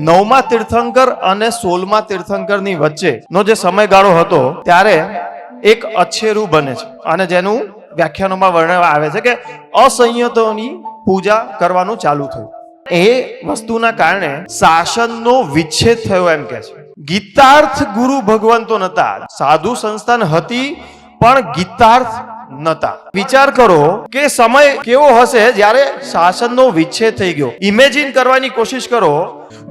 9મા તીર્થંકર અને 16મા તીર્થંકરની વચ્ચેનો જે સમયગાળો હતો ત્યારે એક અછેરું બને છે અને જેનું વ્યાખ્યાનોમાં વર્ણન આવે છે કે અસંયતોની પૂજા કરવાનું ચાલુ થયું. એ વસ્તુના કારણે શાસનનો વિચ્છેદ થયો એમ કે છે. ગીતાર્થ ગુરુ ભગવંતો નતા, સાધુ સંસ્થાન હતી પણ ગીતાર્થ નતા. વિચાર કરો કે સમય કેવો હશે જ્યારે શાસનનો વિચ્છેદ થઈ ગયો. ઇમેજિન કરવાની કોશિશ કરો,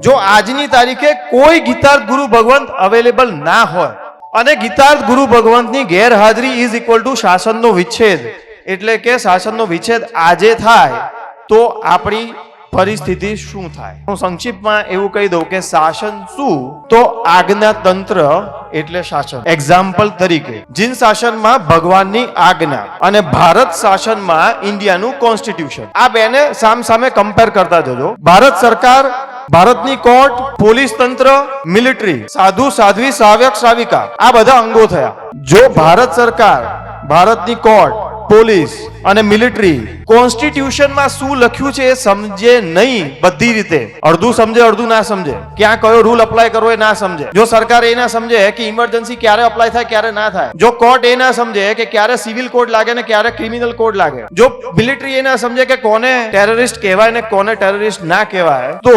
જો આજની તારીખે કોઈ ગીતાર્થ ગુરુ ભગવંત અવેલેબલ ના હોય અને ગીતાર્થ ગુરુ ભગવંતની ગેરહાજરી ઇઝ ઇક્વલ ટુ શાસનનો વિચ્છેદ, એટલે કે શાસનનો વિચ્છેદ આજે થાય તો આપણી પરિસ્થિતિ શું થાય? હું સંક્ષિપ્તમાં એવું કહી દઉં કે શાસન શું, તો આજ્ઞાતંત્ર એટલે શાસન. એક્ઝામ્પલ તરીકે જીન શાસનમાં ભગવાનની આજ્ઞા અને ભારત શાસનમાં ઇન્ડિયાનું કોન્સ્ટિટ્યુશન, આ બેને સામસામે કમ્પેર કરતા જજો. ભારત સરકાર, ભારતની કોર્ટ, પોલીસ તંત્ર, મિલિટરી, સાધુ સાધ્વી, શ્રાવક શ્રાવિકા, આ બધા અંગો થયા. જો ભારત સરકાર, ભારતની કોર્ટ, પોલીસ અને મિલિટરી કોન્સ્ટિટ્યુશનમાં શું લખ્યું છે એ સમજે નહીં, બધી રીતે અડધું સમજે અડધું ના સમજે, ક્યાં કયો રૂલ અપ્લાય કરવો એ ના સમજે, જો સરકાર એ ના સમજે કે ઇમરજન્સી ક્યારે અપ્લાય થાય ક્યારે ના થાય, જો કોર્ટ એ ના સમજે કે ક્યારે સિવિલ કોડ લાગે ને ક્યારે ક્રિમિનલ કોડ લાગે, જો મિલિટરી એ ના સમજે કે કોને ટેરરિસ્ટ કહેવાય ને કોને ટેરરિસ્ટ ના કહેવાય, તો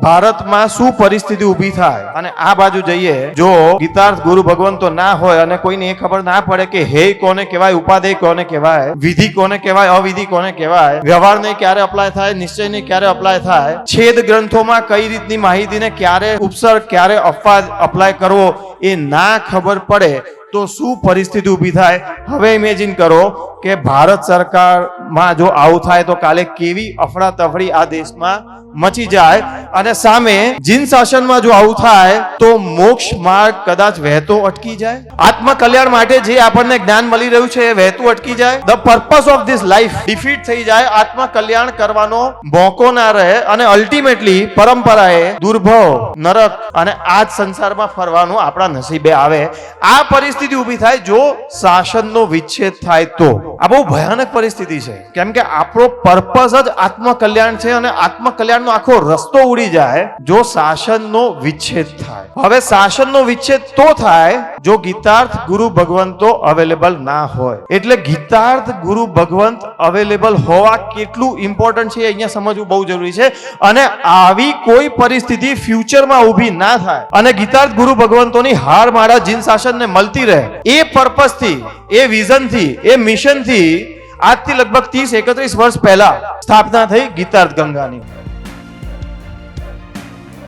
ભારતમાં શું પરિસ્થિતિ ઊભી થાય? અને આ બાજુ જઈએ, જો ગીતાર્થ ગુરુ ભગવંતો ના હોય અને કોઈને એ ખબર ના પડે કે હે કોને કહેવાય, ઉપાદેય કોને કહેવાય, વિધિ કોને કહેવાય, અવિધિ કોને કહેવાય, વ્યવહારને ક્યારે અપ્લાય થાય, નિશ્ચયને ક્યારે અપ્લાય થાય, છેદ ગ્રંથોમાં કઈ રીતની માહિતીને ક્યારે ઉપસર્ગ, ક્યારે અપવાદ અપ્લાય કરવો, એ ના ખબર પડે તો શું પરિસ્થિતિ ઊભી થાય? હવે ઇમેજિન કરો કે ભારત સરકારમાં જો આવું થાય તો કાલે કેવી અફડાતફડી આ દેશમાં મચી જાય. અને સામે જીન શાસનમાં જો આવું થાય તો મોક્ષ માર્ગ કદાચ વહેતો અટકી જાય. આત્મકલ્યાણ માટે જે આપણને જ્ઞાન મળી રહ્યું છે એ વહેતું અટકી જાય. The purpose of this life defeat થઈ જાય. આત્મકલ્યાણ કરવાનો મોકો ના રહે અને અલ્ટિમેટલી પરંપરાએ દુર્ભવ, નરક અને આ જ સંસારમાં ફરવાનું આપણા નસીબે આવે. આ પરિસ્થિતિ ઊભી થાય જો શાસનનો વિચ્છેદ થાય તો. આ બહુ ભયાનક પરિસ્થિતિ છે, કેમ કે આપણો પર્પસ જ આત્મકલ્યાણ છે અને આત્મકલ્યાણનો આખો રસ્તો ઉડી જાય જો શાસનનો વિચ્છેદ થાય. હવે શાસનનો વિચ્છેદ તો થાય જો ગીતાર્થ ગુરુ ભગવંતો અવેલેબલ ના હોય. એટલે ગીતાર્થ ગુરુ ભગવંત અવેલેબલ હોવા કેટલું ઇમ્પોર્ટન્ટ છે અહીંયા સમજવું બહુ જરૂરી છે. અને આવી કોઈ પરિસ્થિતિ ફ્યુચરમાં ઊભી ના થાય અને ગીતાર્થ ગુરુ ભગવંતોની હાર માળા જીન શાસનને મળતી રહે, એ પર્પસથી, એ વિઝનથી, એ મિશનથી આજથી લગભગ 30-31 વર્ષ પહેલા સ્થાપના થઈ ગીતાર્થ ગંગાની.